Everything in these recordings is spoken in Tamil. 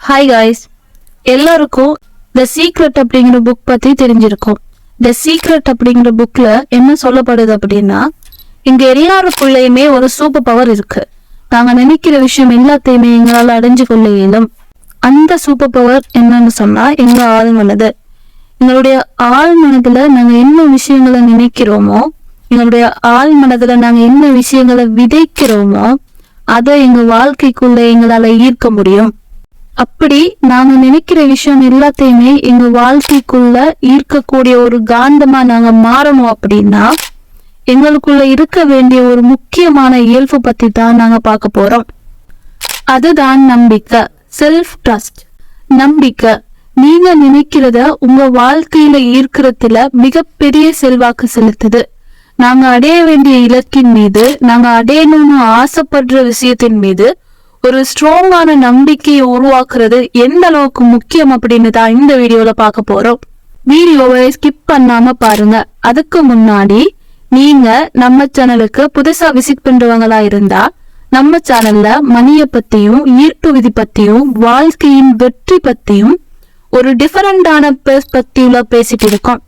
ஹாய் காய்ஸ், எல்லாருக்கும் த சீக்ரெட் அப்படிங்கிற புக் பத்தி தெரிஞ்சிருக்கும். த சீக்ரெட் அப்படிங்கிற புக்ல என்ன சொல்லப்படுது அப்படின்னா, இங்க எல்லாருக்குள்ளயுமே ஒரு சூப்பர் பவர் இருக்கு. நாங்க நினைக்கிற விஷயம் எல்லாத்தையுமே எங்களால அடைஞ்சு கொள்ள இயலும். அந்த சூப்பர் பவர் என்னன்னு சொன்னா எங்க ஆழ்மனது. எங்களுடைய ஆழ்மனதுல நாங்க என்ன விஷயங்களை நினைக்கிறோமோ, எங்களுடைய ஆழ்மனதுல நாங்க என்ன விஷயங்களை விதைக்கிறோமோ அதை எங்க வாழ்க்கைக்குள்ள எங்களால ஈர்க்க முடியும். அப்படி நாங்க நினைக்கிற விஷயம் எல்லாத்தையுமே எங்க வாழ்க்கைக்குள்ள ஈர்க்கக்கூடிய ஒரு காந்தமா நாங்க மாறணும் அப்படின்னா எங்களுக்குள்ள இருக்க வேண்டிய ஒரு முக்கியமான இயல்பு பத்தி தான் நாங்க பார்க்க போறோம். அதுதான் நம்பிக்கை, செல்ஃப் ட்ரஸ்ட். நம்பிக்கை நீங்க நினைக்கிறத உங்க வாழ்க்கையில ஈர்க்கிறதுல மிகப்பெரிய செல்வாக்கு செலுத்துது. நாங்க அடைய வேண்டிய இலக்கின் மீது, நாங்க அடையணும்னு ஆசைப்படுற விஷயத்தின் மீது ஒரு ஸ்ட்ராங்கான நம்பிக்கையை உருவாக்குறது எந்த அளவுக்கு முக்கியம் அப்படின்னு தான் இந்த வீடியோல பார்க்க போறோம். வீடியோவை ஸ்கிப் பண்ணாம பாருங்க. அதுக்கு முன்னாடி நீங்க நம்ம சேனலுக்கு புதுசா விசிட் பண்றவங்களா இருந்தா நம்ம சேனல்ல மணியை பத்தியும், ஈர்ப்பு விதி பத்தியும், வாழ்க்கையின் வெற்றி பத்தியும் ஒரு டிஃபரெண்டான பெர்ஸ்பெக்டிவ்ல பேசிட்டு இருக்கோம்.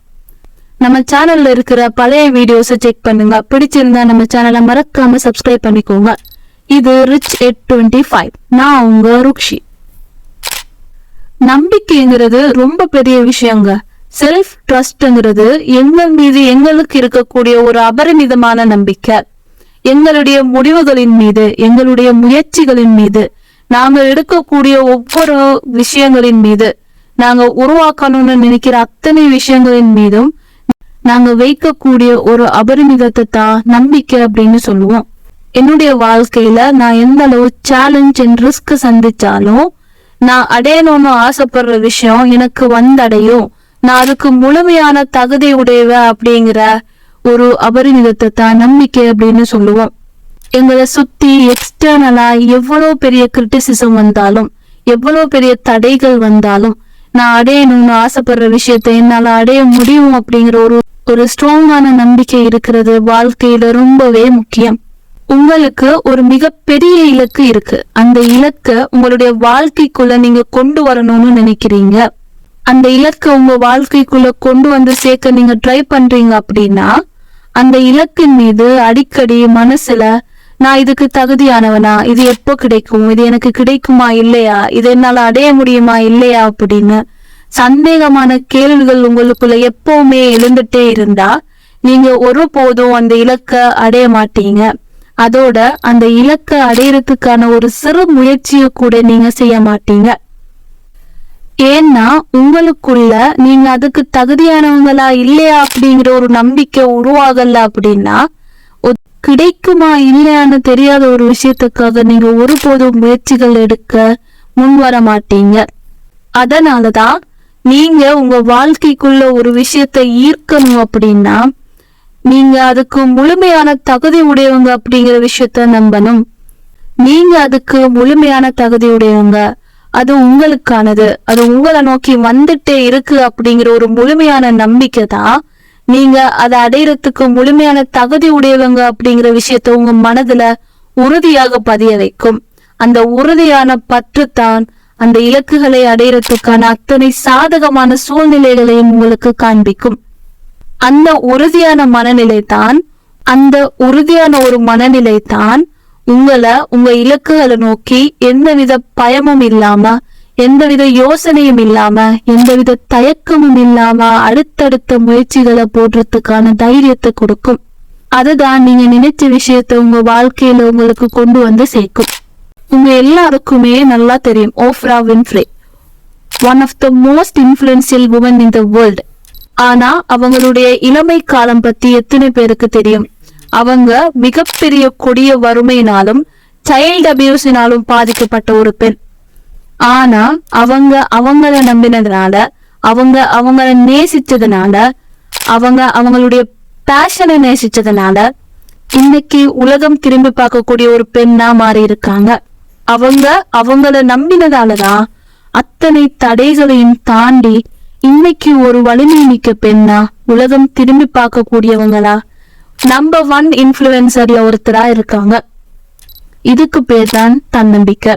நம்ம சேனல்ல இருக்கிற பழைய வீடியோஸை செக் பண்ணுங்க. பிடிச்சிருந்தா நம்ம சேனலை மறக்காம சப்ஸ்கிரைப் பண்ணிக்கோங்க. இது ரிச் 825. நான் உங்க ருக்ஷி. நம்பிக்கைங்கிறது ரொம்ப பெரிய விஷயங்க. செல்ஃப் ட்ரஸ்ட்ங்கிறது எங்கள் மீது எங்களுக்கு இருக்கக்கூடிய ஒரு அபரிமிதமான நம்பிக்கை. எங்களுடைய முடிவுகளின் மீது, எங்களுடைய முயற்சிகளின் மீது, நாங்க எடுக்கக்கூடிய ஒவ்வொரு விஷயங்களின் மீது, நாங்க உருவாக்கணும்னு நினைக்கிற அத்தனை விஷயங்களின் மீதும் நாங்க வைக்கக்கூடிய ஒரு அபரிமிதத்தை தான் நம்பிக்கை அப்படின்னு சொல்லுவோம். என்னுடைய வாழ்க்கையில நான் எந்த அளவு சேலஞ்ச் அண்ட் ரிஸ்க் சந்திச்சாலும் நான் அடையணும்னு ஆசைப்படுற விஷயம் எனக்கு வந்தடையும், நான் அதுக்கு முழுமையான தகுதி உடையவ அப்படிங்கிற ஒரு அபரிமிதத்தை தான் நம்பிக்கை அப்படின்னு சொல்லுவோம். எங்களை சுத்தி எக்ஸ்டர்னலா எவ்வளவு பெரிய கிரிட்டிசிசம் வந்தாலும், எவ்வளவு பெரிய தடைகள் வந்தாலும், நான் அடையணும்னு ஆசைப்படுற விஷயத்த என்னால அடைய முடியும் அப்படிங்கிற ஒரு ஸ்ட்ராங்கான நம்பிக்கை இருக்கிறது வாழ்க்கையில ரொம்பவே முக்கியம். உங்களுக்கு ஒரு மிகப்பெரிய இலக்கு இருக்கு. அந்த இலக்கை உங்களுடைய வாழ்க்கைக்குள்ள நீங்க கொண்டு வரணும்னு நினைக்கிறீங்க. அந்த இலக்கை உங்க வாழ்க்கைக்குள்ள கொண்டு வந்து சேர்க்க நீங்க ட்ரை பண்றீங்க அப்படின்னா அந்த இலக்கின் மீது அடிக்கடி மனசுல நான் இதுக்கு தகுதியானவனா, இது எப்போ கிடைக்கும், இது எனக்கு கிடைக்குமா இல்லையா, இது என்னால அடைய முடியுமா இல்லையா அப்படின்னு சந்தேகமான கேள்விகள் உங்களுக்குள்ள எப்பவுமே எழுந்துட்டே இருந்தா நீங்க ஒருபோதும் அந்த இலக்கை அடைய மாட்டீங்க. அதோட அந்த இலக்கை அடையறதுக்கான ஒரு சிறு முயற்சியை கூட நீங்க செய்ய மாட்டீங்க. ஏன்னா உங்களுக்குள்ள நீங்க அதுக்கு தகுதியானவங்களா இல்லையா அப்படிங்கிற ஒரு நம்பிக்கை உருவாகல அப்படின்னா கிடைக்குமா இல்லையான்னு தெரியாத ஒரு விஷயத்துக்காக நீங்க ஒருபோதும் முயற்சிகள் எடுக்க முன் வர மாட்டீங்க. அதனாலதான் நீங்க உங்க வாழ்க்கைக்குள்ள ஒரு விஷயத்தை ஈர்க்கணும் அப்படின்னா நீங்க அதுக்கு முழுமையான தகுதி உடையவங்க அப்படிங்கிற விஷயத்த நம்பணும். நீங்க அதுக்கு முழுமையான தகுதி உடையவங்க, அது உங்களுக்கானது, அது உங்களை நோக்கி வந்துட்டே இருக்கு அப்படிங்கிற ஒரு முழுமையான நம்பிக்கை தான் நீங்க அதை அடையறதுக்கு முழுமையான தகுதி உடையவங்க அப்படிங்கிற விஷயத்த உங்க மனதுல உறுதியாக பதிய வைக்கும். அந்த உறுதியான பற்றுத்தான் அந்த இலக்குகளை அடையறதுக்கான அத்தனை சாதகமான சூழ்நிலைகளையும் உங்களுக்கு காண்பிக்கும். அந்த உறுதியான மனநிலை தான் உங்களை உங்க இலக்குகளை நோக்கி எந்தவித பயமும் இல்லாம, எந்தவித யோசனையும் இல்லாம, எந்தவித தயக்கமும் இல்லாம அடுத்தடுத்த முயற்சிகளை போடுறதுக்கான தைரியத்தை கொடுக்கும். அதுதான் நீங்க நினைச்ச விஷயத்த உங்க வாழ்க்கையில உங்களுக்கு கொண்டு வந்து சேர்க்கும். உங்க எல்லாருக்குமே நல்லா தெரியும், Oprah Winfrey, one of the most influential woman in the world. ஆனா அவங்களுடைய இளமை காலம் பத்தி எத்தனை பேருக்கு தெரியும்? அவங்க மிகப்பெரிய கொடிய வறுமையினாலும் சைல்டு அபியூஸினாலும் பாதிக்கப்பட்ட ஒரு பெண். ஆனா அவங்கள நம்பினதுனால, அவங்கள நேசிச்சதுனால, அவங்களுடைய பேஷனை நேசிச்சதுனால இன்னைக்கு உலகம் திரும்பி பார்க்கக்கூடிய ஒரு பெண்ணா மாறி இருக்காங்க. அவங்கள நம்பினதாலதான் அத்தனை தடைகளையும் தாண்டி இன்னைக்கு ஒரு வலிமை மிக்க பெண்ணா, உலகம் திரும்பி பார்க்கக்கூடியவங்களா, நம்பர் 1 இன்ஃப்ளூயன்சர்ல ஒருத்தரா இருக்காங்க. இதுக்கு பேர் தான் தன்னம்பிக்கை.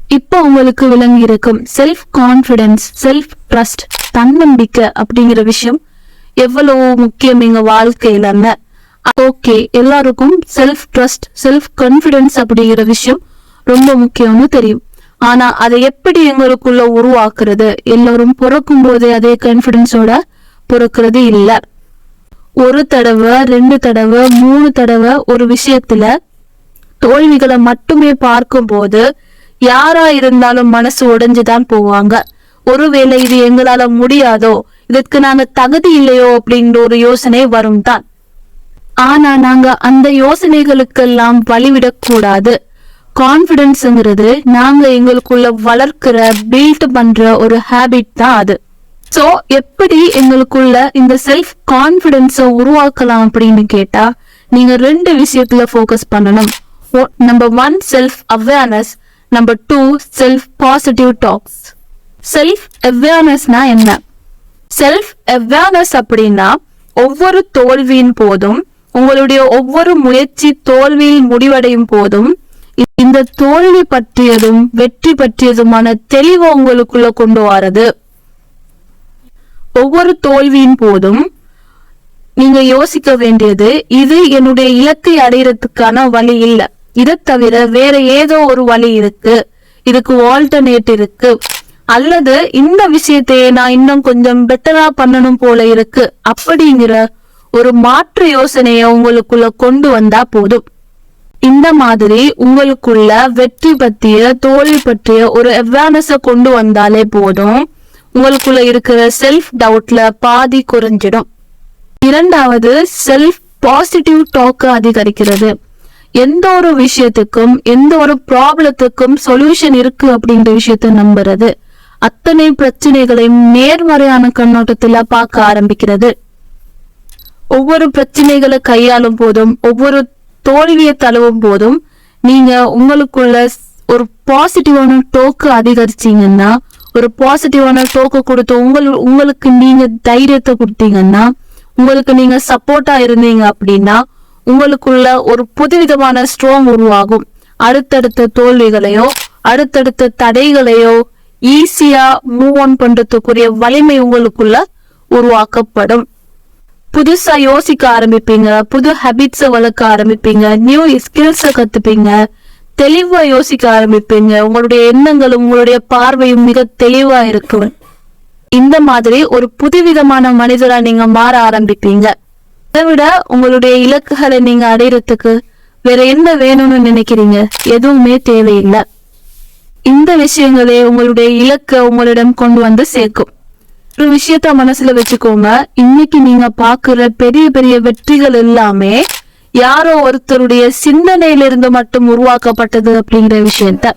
இப்போ உங்களுக்கு விளங்கி இருக்கும் செல்ஃப் கான்பிடன்ஸ், செல்ஃப் ட்ரஸ்ட், தன்னம்பிக்கை அப்படிங்கிற விஷயம் எவ்வளவு முக்கியம் எங்க வாழ்க்கையில. ஓகே, எல்லாருக்கும் செல்ஃப் ட்ரஸ்ட், செல்ஃப் கான்பிடன்ஸ் அப்படிங்கிற விஷயம் ரொம்ப முக்கியம்னு தெரியும். ஆனா அதை எப்படி எங்களுக்குள்ள உருவாக்குறது? எல்லாரும் பிறக்கும் போதே அதே கான்பிடன்ஸோட பிறக்கிறது இல்ல. ஒரு தடவை, 2 தடவை, 3 தடவை ஒரு விஷயத்துல தோல்விகளை மட்டுமே பார்க்கும் போது யாரா இருந்தாலும் மனசு உடைஞ்சுதான் போவாங்க. ஒருவேளை இது எங்களால முடியாதோ, இதற்கு நாங்க தகுதி இல்லையோ அப்படின்ற ஒரு யோசனை வரும் தான். ஆனா நாங்க அந்த யோசனைகளுக்கெல்லாம் வழிவிடக்கூடாது. கான்பிடன்ஸ்ங்கிறது நாங்க எங்களுக்குள்ள வளர்க்கிற, பில்ட் பண்ற ஒரு ஹேபிட் தான் அது. சோ எப்படி எங்களுக்குள்ள இந்த செல்ஃப் கான்பிடன்ஸ உருவாக்கலாம் அப்படின்னு கேட்டா, நீங்க 2 விஷயத்துல போக்கஸ் பண்ணணும். Number 1 self awareness, number 2 self positive talks. Self அவேர்னஸ்னா என்ன? செல்ஃப் அவேர்னஸ் அப்படின்னா ஒவ்வொரு தோல்வியின் போதும், உங்களுடைய ஒவ்வொரு முயற்சி தோல்வியில் முடிவடையும் போதும் இந்த தோல்வி பற்றியதும் வெற்றி பற்றியதுமான தெளிவு உங்களுக்குள்ள கொண்டு வரது. ஒவ்வொரு தோல்வியின் போதும் நீங்க யோசிக்க வேண்டியது, இது என்னுடைய இலக்கை அடையறதுக்கான வழி இல்ல, இதை தவிர வேற ஏதோ ஒரு வழி இருக்கு, இதுக்கு ஆல்டர்னேட் இருக்கு, அல்லது இந்த விஷயத்தையே நான் இன்னும் கொஞ்சம் பெட்டரா பண்ணணும் போல இருக்கு அப்படிங்கிற ஒரு மாற்று யோசனைய உங்களுக்குள்ள கொண்டு வந்தா போதும். இந்த மாதிரி உங்களுக்குள்ள வெற்றி பற்றிய, தோல்வி பற்றிய ஒரு அவேர்னஸ கொண்டு வந்தாலே போதும், உங்களுக்குள்ள இருக்கிற செல்ஃப் டவுட்ல பாதி குறைஞ்சிடும். 2வது செல்ஃப் பாசிட்டிவ் டாக் அதிகரிக்கிறது. எந்த ஒரு விஷயத்துக்கும், எந்த ஒரு ப்ராப்ளத்துக்கும் சொல்யூஷன் இருக்கு அப்படின்ற விஷயத்த நம்புறது, அத்தனை பிரச்சனைகளையும் நேர்மறையான கண்ணோட்டத்துல பார்க்க ஆரம்பிக்கிறது. ஒவ்வொரு பிரச்சனைகளை கையாளும் போதும், ஒவ்வொரு தோல்வியை தழுவும் போதும் நீங்க உங்களுக்குள்ள ஒரு பாசிட்டிவான டோக்கு அதிகரிச்சீங்கன்னா, ஒரு பாசிட்டிவான டோக்கு கொடுத்து உங்களுக்கு நீங்க தைரியத்தை கொடுத்தீங்கன்னா, உங்களுக்கு நீங்க சப்போர்ட்டா இருந்தீங்க அப்படின்னா, உங்களுக்குள்ள ஒரு புதுவிதமான ஸ்ட்ராங் உருவாகும். அடுத்தடுத்த தோல்விகளையோ, அடுத்தடுத்த தடைகளையோ ஈஸியா மூவ் ஆன் பண்றதுக்குரிய வலிமை உங்களுக்குள்ள உருவாக்கப்படும். புதுசா யோசிக்க ஆரம்பிப்பீங்க, புது ஹேபிட்ஸ வளர்க்க ஆரம்பிப்பீங்க, நியூ ஸ்கில்ஸ கத்துப்பீங்க, தெளிவா யோசிக்க ஆரம்பிப்பீங்க. உங்களுடைய எண்ணங்களும் உங்களுடைய பார்வையும் மிக தெளிவா இருக்கும். இந்த மாதிரி ஒரு புதுவிதமான மனிதரா நீங்க மாற ஆரம்பிப்பீங்க. அதை விட உங்களுடைய இலக்குகளை நீங்க அடையறதுக்கு வேற என்ன வேணும்னு நினைக்கிறீங்க? எதுவுமே தேவையில்லை. இந்த விஷயங்களே உங்களுடைய இலக்க உங்களிடம் கொண்டு வந்து சேர்க்கும். ஒரு விஷயத்த மனசுல வச்சுக்கோங்க, இன்னைக்கு நீங்க பாக்குற பெரிய பெரிய வெற்றிகள் எல்லாமே யாரோ ஒருத்தருடைய சிந்தனையிலிருந்து மட்டும் உருவாக்கப்பட்டது அப்படிங்கிற விஷயத்த.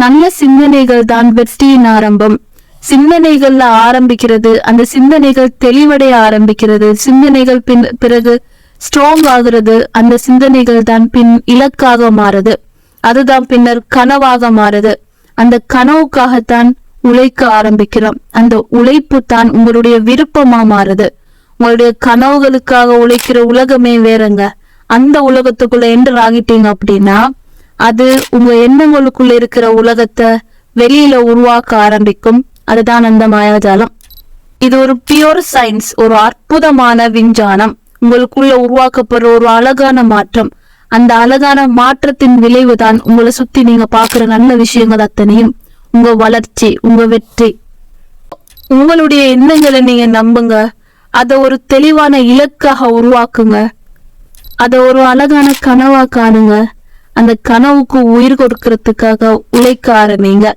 நல்ல சிந்தனைகள் தான் வெற்றியின் ஆரம்பம். சிந்தனைகள்ல ஆரம்பிக்கிறது, அந்த சிந்தனைகள் தெளிவடைய ஆரம்பிக்கிறது, சிந்தனைகள் பிறகு ஸ்ட்ராங் ஆகுறது, அந்த சிந்தனைகள் தான் பின் இலக்காக மாறுது, அதுதான் பின்னர் கனவாக மாறுது. அந்த கனவுக்காகத்தான் உழைக்க ஆரம்பிக்கிறோம். அந்த உழைப்பு தான் உங்களுடைய விருப்பமா மாறுது. உங்களுடைய கனவுகளுக்காக உழைக்கிற உலகமே வேறங்க. அந்த உலகத்துக்குள்ள என்டர் ஆகிட்டீங்க அப்படின்னா, அது உங்க எண்ணங்களுக்குள்ள இருக்கிற உலகத்தை வெளியில உருவாக்க ஆரம்பிக்கும். அதுதான் அந்த மாயாஜாலம். இது ஒரு பியூர் சயின்ஸ், ஒரு அற்புதமான விஞ்ஞானம். உங்களுக்குள்ள உருவாக்கப்படுற ஒரு அழகான மாற்றம். அந்த அழகான மாற்றத்தின் விளைவுதான் உங்களை சுத்தி நீங்க பாக்குற நல்ல விஷயங்கள் அத்தனையும், உங்க வளர்ச்சி, உங்க வெற்றி. உங்களுடைய எண்ணங்களை நீங்க நம்புங்க, அதை ஒரு தெளிவான இலக்காக உருவாக்குங்க, அதை ஒரு அழகான கனவா காணுங்க. அந்த கனவுக்கு உயிர் கொடுக்கறதுக்காக உழைக்க ஆரம்பிங்க.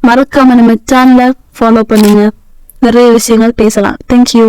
மறக்காம நம்ம சேனலை ஃபாலோ பண்ணுங்க. நிறைய விஷயங்கள் பேசலாம். தேங்க்யூ.